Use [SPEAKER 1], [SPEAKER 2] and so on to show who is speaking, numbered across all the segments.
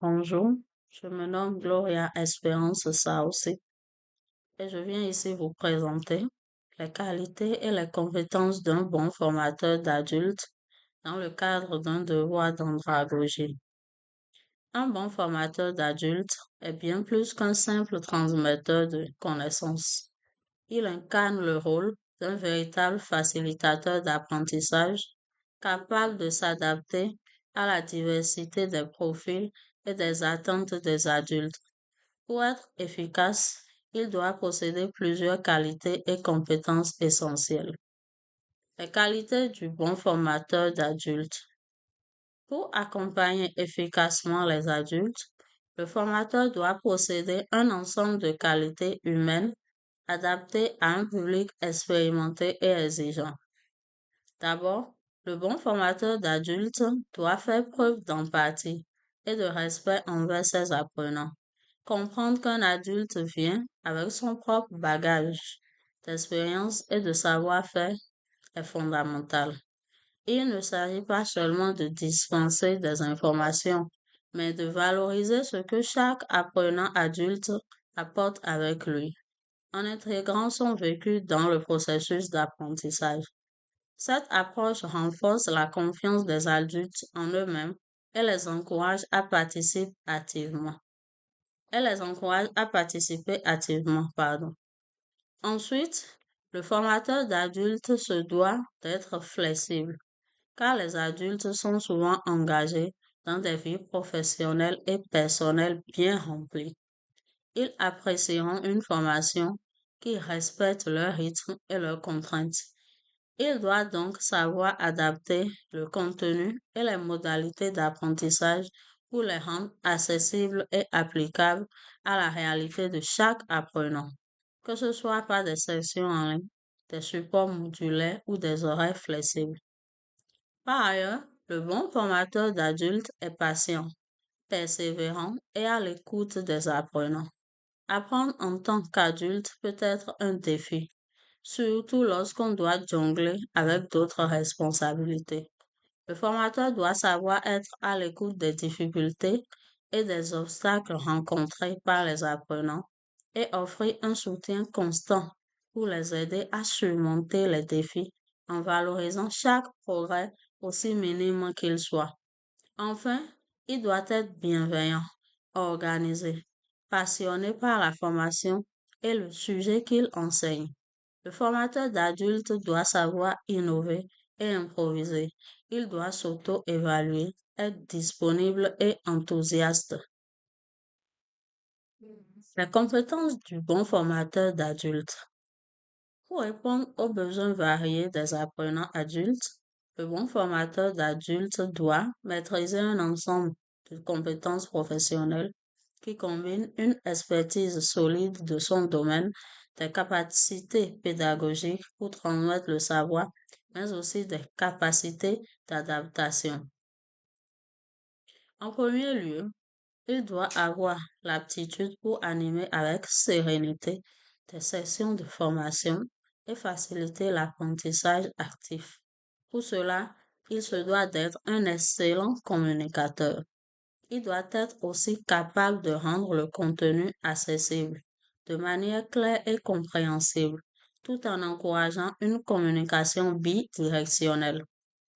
[SPEAKER 1] Bonjour, je me nomme Gloria Espérance Saoussi et je viens ici vous présenter les qualités et les compétences d'un bon formateur d'adultes dans le cadre d'un devoir d'andragogie. Un bon formateur d'adultes est bien plus qu'un simple transmetteur de connaissances. Il incarne le rôle d'un véritable facilitateur d'apprentissage capable de s'adapter à la diversité des profils et des attentes des adultes. Pour être efficace, il doit posséder plusieurs qualités et compétences essentielles. Les qualités du bon formateur d'adultes. Pour accompagner efficacement les adultes, le formateur doit posséder un ensemble de qualités humaines adaptées à un public expérimenté et exigeant. D'abord, le bon formateur d'adultes doit faire preuve d'empathie et de respect envers ses apprenants. Comprendre qu'un adulte vient avec son propre bagage d'expérience et de savoir-faire est fondamental. Il ne s'agit pas seulement de dispenser des informations, mais de valoriser ce que chaque apprenant adulte apporte avec lui, en intégrant son vécu dans le processus d'apprentissage. Cette approche renforce la confiance des adultes en eux-mêmes et les encourage à participer activement. Ensuite, le formateur d'adultes se doit d'être flexible, car les adultes sont souvent engagés dans des vies professionnelles et personnelles bien remplies. Ils apprécieront une formation qui respecte leur rythme et leurs contraintes. Il doit donc savoir adapter le contenu et les modalités d'apprentissage pour les rendre accessibles et applicables à la réalité de chaque apprenant, que ce soit par des sessions en ligne, des supports modulaires ou des horaires flexibles. Par ailleurs, le bon formateur d'adultes est patient, persévérant et à l'écoute des apprenants. Apprendre en tant qu'adulte peut être un défi, surtout lorsqu'on doit jongler avec d'autres responsabilités. Le formateur doit savoir être à l'écoute des difficultés et des obstacles rencontrés par les apprenants et offrir un soutien constant pour les aider à surmonter les défis en valorisant chaque progrès aussi minime qu'il soit. Enfin, il doit être bienveillant, organisé, passionné par la formation et le sujet qu'il enseigne. Le formateur d'adultes doit savoir innover et improviser. Il doit s'auto-évaluer, être disponible et enthousiaste. La compétence du bon formateur d'adultes. Pour répondre aux besoins variés des apprenants adultes, le bon formateur d'adultes doit maîtriser un ensemble de compétences professionnelles qui combinent une expertise solide de son domaine, des capacités pédagogiques pour transmettre le savoir, mais aussi des capacités d'adaptation. En premier lieu, il doit avoir l'aptitude pour animer avec sérénité des sessions de formation et faciliter l'apprentissage actif. Pour cela, il se doit d'être un excellent communicateur. Il doit être aussi capable de rendre le contenu accessible de manière claire et compréhensible, tout en encourageant une communication bidirectionnelle.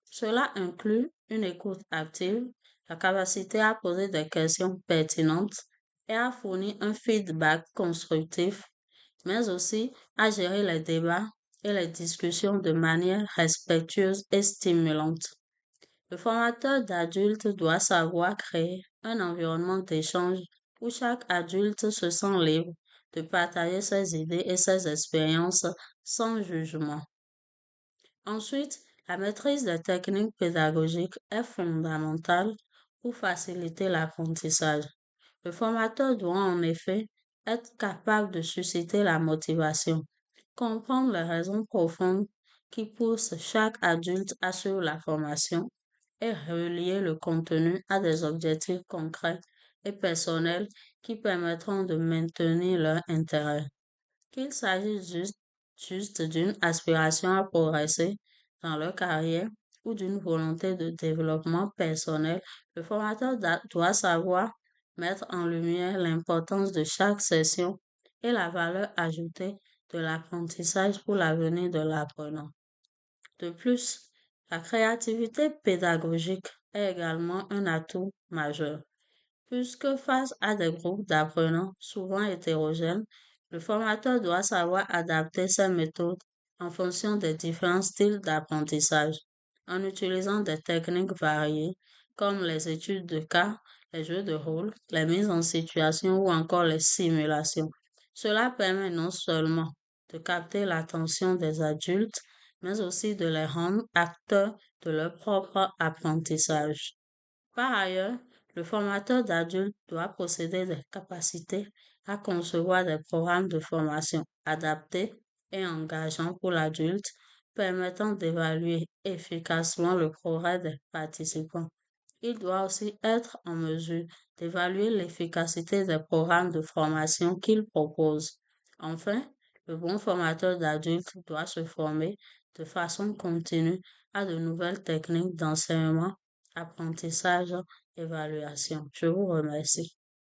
[SPEAKER 1] Cela inclut une écoute active, la capacité à poser des questions pertinentes et à fournir un feedback constructif, mais aussi à gérer les débats et les discussions de manière respectueuse et stimulante. Le formateur d'adultes doit savoir créer un environnement d'échange où chaque adulte se sent libre de partager ses idées et ses expériences sans jugement. Ensuite, la maîtrise des techniques pédagogiques est fondamentale pour faciliter l'apprentissage. Le formateur doit en effet être capable de susciter la motivation, comprendre les raisons profondes qui poussent chaque adulte à suivre la formation et relier le contenu à des objectifs concrets et personnels qui permettront de maintenir leur intérêt. Qu'il s'agisse juste d'une aspiration à progresser dans leur carrière ou d'une volonté de développement personnel, le formateur doit savoir mettre en lumière l'importance de chaque session et la valeur ajoutée de l'apprentissage pour l'avenir de l'apprenant. De plus, la créativité pédagogique est également un atout majeur, puisque face à des groupes d'apprenants souvent hétérogènes, le formateur doit savoir adapter ses méthodes en fonction des différents styles d'apprentissage, en utilisant des techniques variées comme les études de cas, les jeux de rôle, les mises en situation ou encore les simulations. Cela permet non seulement de capter l'attention des adultes, mais aussi de les rendre acteurs de leur propre apprentissage. Par ailleurs, le formateur d'adultes doit posséder des capacités à concevoir des programmes de formation adaptés et engageants pour l'adulte, permettant d'évaluer efficacement le progrès des participants. Il doit aussi être en mesure d'évaluer l'efficacité des programmes de formation qu'il propose. Enfin, le bon formateur d'adultes doit se former de façon continue à de nouvelles techniques d'enseignement, apprentissage, évaluation. Je vous remercie.